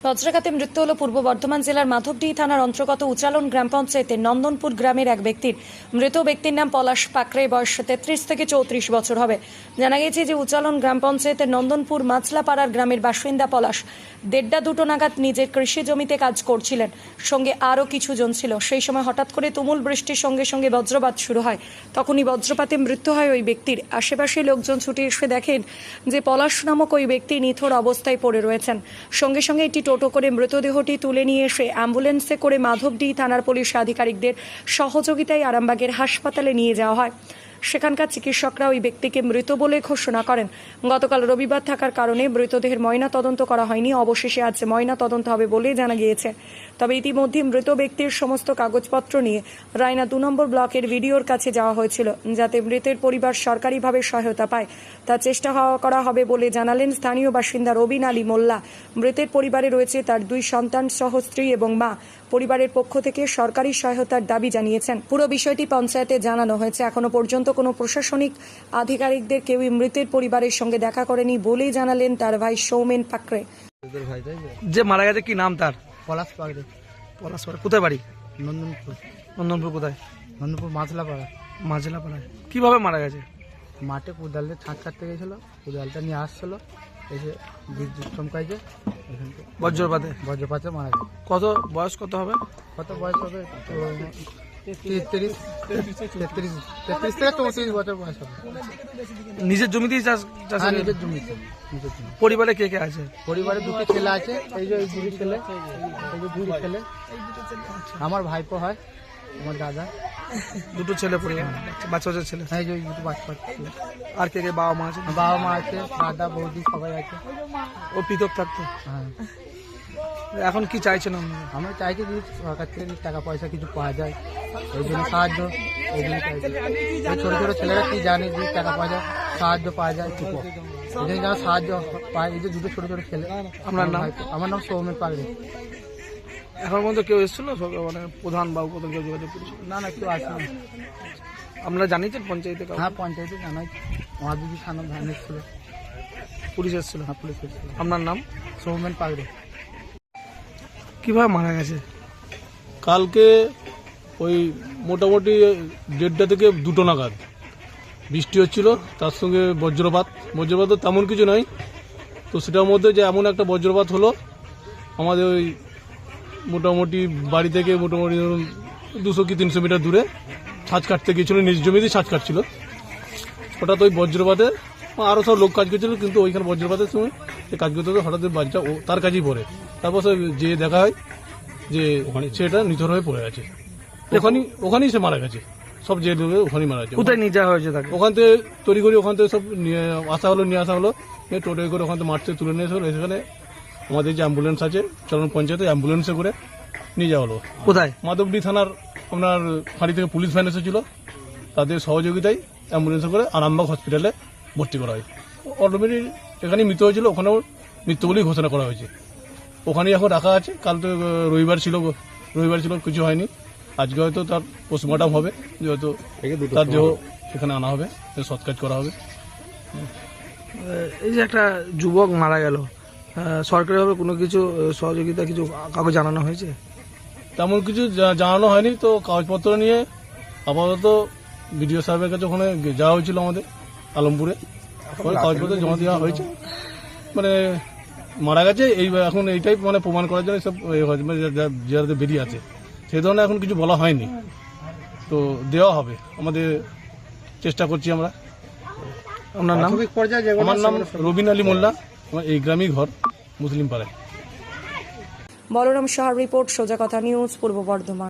বজ্রাঘাতে মৃত্যু হল পূর্ব বর্ধমান জেলার মাধবডি থানার অন্তর্গত উচালন গ্রাম পঞ্চায়েতের নন্দনপুর গ্রামের এক ব্যক্তির। মৃত ব্যক্তির নাম পলাশ পাকড়ে, বয়স 33 থেকে 34 বছর হবে। জানা গেছে যে উচালন গ্রাম পঞ্চায়েতের নন্দনপুর মাছলাপাড়ার গ্রামের বাসিন্দা পলাশ 1:30-2 নাগাদ নিজের কৃষি জমিতে কাজ করছিলেন। সঙ্গে আরও কিছু জন ছিল। সেই সময় হঠাৎ করে তুমুল বৃষ্টির সঙ্গে সঙ্গে বজ্রপাত শুরু হয়। তখনই বজ্রপাতে মৃত্যু হয় ওই ব্যক্তির। আশেপাশে লোকজন ছুটে এসে দেখেন যে পলাশ নামক ওই ব্যক্তি নিথর অবস্থায় পড়ে রয়েছেন। সঙ্গে সঙ্গে একটি টোটো করে মৃতদেহটি তুলে নিয়ে এসে অ্যাম্বুলেন্সে করে মাধবডি থানার পুলিশ আধিকারিকদের সহযোগিতায় আরামবাগের হাসপাতালে নিয়ে যাওয়া হয়। সেখানকার চিকিৎসকরা ওই ব্যক্তিকে মৃত বলে ঘোষণা করেন। গতকাল রবিবার থাকার কারণে মৃতদেহের ময়না তদন্ত করা হয়নি। অবশেষে আজ ময়না তদন্ত হবে বলে জানা গিয়েছে। তবে ইতিমধ্যে মৃত ব্যক্তির সমস্ত কাগজপত্র নিয়ে রায়না 2 নম্বর ব্লকের ভিডিওর কাছে যাওয়া হয়েছিল, যাতে মৃতের পরিবার সরকারিভাবে সহায়তা পায়। তার চেষ্টা করা হবে বলে জানালেন স্থানীয় বাসিন্দা রবিন আলী মোল্লা। মৃতের পরিবারে রয়েছে তার 2 সন্তান সহ স্ত্রী এবং মা। পরিবারের পক্ষ থেকে সরকারি সহায়তার দাবি জানিয়েছেন। পুরো বিষয়টি পঞ্চায়েতে জানানো হয়েছে। এখনো পর্যন্ত কোনো প্রশাসনিক আধিকারিকদের কেউই মৃতের পরিবারের সঙ্গে দেখা করেনি বলেই জানালেন তার ভাই সৌমেন পাকড়ে। যে মারা গেছে কি নাম তার? পলাশ পাকড়ে। পলাশ পাকড়ে কোথায় বাড়ি? নন্দনপুর। নন্দনপুর কোথায়? নন্দনপুর মাছলাপাড়া। মাঝলাপাড়ায়। কিভাবে মারা গেছে? মাঠে কোদাল দিয়ে ছাঁচ কাটতে গেছিল, কোদালটা নিয়ে আসছিল, এসে বিদ্যুৎ চমকাইছে, বজ্রপাতে? বজ্রপাতে মারা গেছে। কত বয়স কত হবে? কত বয়স হবে? 33 থেকে 34 বছর বয়স হবে। নিজের জমিতেই চাষ? হ্যাঁ, নিজের জমিতে। পরিবারে কে কে আছে? পরিবারে 2টি ছেলে আছে। এই যে এই 2টি ছেলে, এই যে 2টি ছেলে আমার ভাইপো হয়, আমার দাদা। 2টো ছেলে পরিবার, বাচ্চা বাচ্চা ছেলে। হ্যাঁ, এই যে 2টো বাচ্চা ছেলে। আর কে কে? বাবা মা আছে? বাবা মা আছে, দাদা বৌদি সবাই আছে। ও পৃথক থাকতো? হ্যাঁ। এখন কি চাইছেন আপনারা? আমরা চাইছি যে সরকার থেকে টাকা পয়সা কিছু পাওয়া যায়, এই জন্য সাহায্য। এই জন্য চাইছি এই ছোটো ছোটো ছেলেরা কি জানে যে টাকা পয়সা সাহায্য পাওয়া যায়, কি এই জন্য যারা সাহায্য পায়, এই যে 2টো ছোটো ছোটো ছেলে। আপনার নাম? আমার নাম সৌমেন পাকড়ে। এখন পর্যন্ত কেউ এসেছিল? মানে প্রধান বাবু প্রধান কেউ যোগাযোগ করেছিল? না, কেউ আসে না। আপনারা জানিয়েছেন পঞ্চায়েতে? হ্যাঁ, পঞ্চায়েতে জানাই। মহাদিদি থানা ধান এসেছিল, পুলিশ এসেছিল? হ্যাঁ, পুলিশ এসেছিল। আপনার নাম? সৌমেন পাকড়ে। কিভাবে মারা গেছে? কালকে ওই মোটামুটি 1:30 থেকে 2টো নাগাদ বৃষ্টি হচ্ছিল, তার সঙ্গে বজ্রপাত তো তেমন কিছু নয়, তো সেটার মধ্যে যে এমন একটা বজ্রপাত হলো, আমাদের ওই মোটামুটি বাড়ি থেকে মোটামুটি 200 কি 300 মিটার দূরে ছাঁচ কাটতে গিয়েছিল, নিজ জমিতেই ছাঁচ কাটছিল। হঠাৎ ওই বজ্রপাতে আরও সব লোক কাজ করছিল, কিন্তু ওইখানে বজ্রপাতের সময় সে কাজ করতে হঠাৎ বাচ্চা তার কাজেই পড়ে। তারপর সে যে দেখা হয় যে সেটা নিথর হয়ে পড়ে গেছে। ওখানেই সে মারা গেছে। সব যে ওখানেই মারা গেছে। কোথায় নিয়ে যাওয়া হয়েছে তাকে? ওখান থেকে তৈরি করে ওখান থেকে সব নিয়ে আসা হলো টোটোয় করে ওখান থেকে মাঠ থেকে তুলে নিয়ে এসে সেখানে আমাদের যে অ্যাম্বুলেন্স আছে চলন পঞ্চায়েতে, অ্যাম্বুলেন্সে করে নিয়ে যাওয়া হলো। কোথায়? মাধবডি থানার আপনার ফাঁড়ি থেকে পুলিশ ভ্যান এসেছিল, তাদের সহযোগিতায় অ্যাম্বুলেন্সে করে আরামবাগ হসপিটালে ভর্তি করা হয়। অটোমেটিক এখানেই মৃত্যু হয়েছিল, ওখানেও মৃত্যু বলেই ঘোষণা করা হয়েছে। ওখানেই এখন রাখা আছে। কাল তো রবিবার ছিল, কিছু হয়নি। আজকে হয়তো তার পোস্টমর্টম হবে, হয়তো তার দেহ সেখানে আনা হবে, সৎকাজ করা হবে। এই যে একটা যুবক মারা গেল, সরকারিভাবে কোনো কিছু সহযোগিতা কিছু কাউকে জানানো হয়েছে? তেমন কিছু জানানো হয়নি। তো কাগজপত্র নিয়ে আপাতত বিডিও সাহেবের কাছে ওখানে যাওয়া হয়েছিল আমাদের আলমপুরে, কাগজপত্র জমা দেওয়া হয়েছে। মানে মারা গেছে এই এখন এইটাই মানে প্রমাণ করার জন্য সব যারা বেরিয়ে আছে, সেই ধরনের এখন কিছু বলা হয়নি। তো দেওয়া হবে, আমাদের চেষ্টা করছি আমরা। আপনার নাম? আমার নাম রবিন আলী মোল্লা, আমার এই গ্রামেই ঘর, মুসলিম পাড়ায়। বলরাম সাহার রিপোর্ট, সোজা কথা নিউজ, পূর্ব বর্ধমান।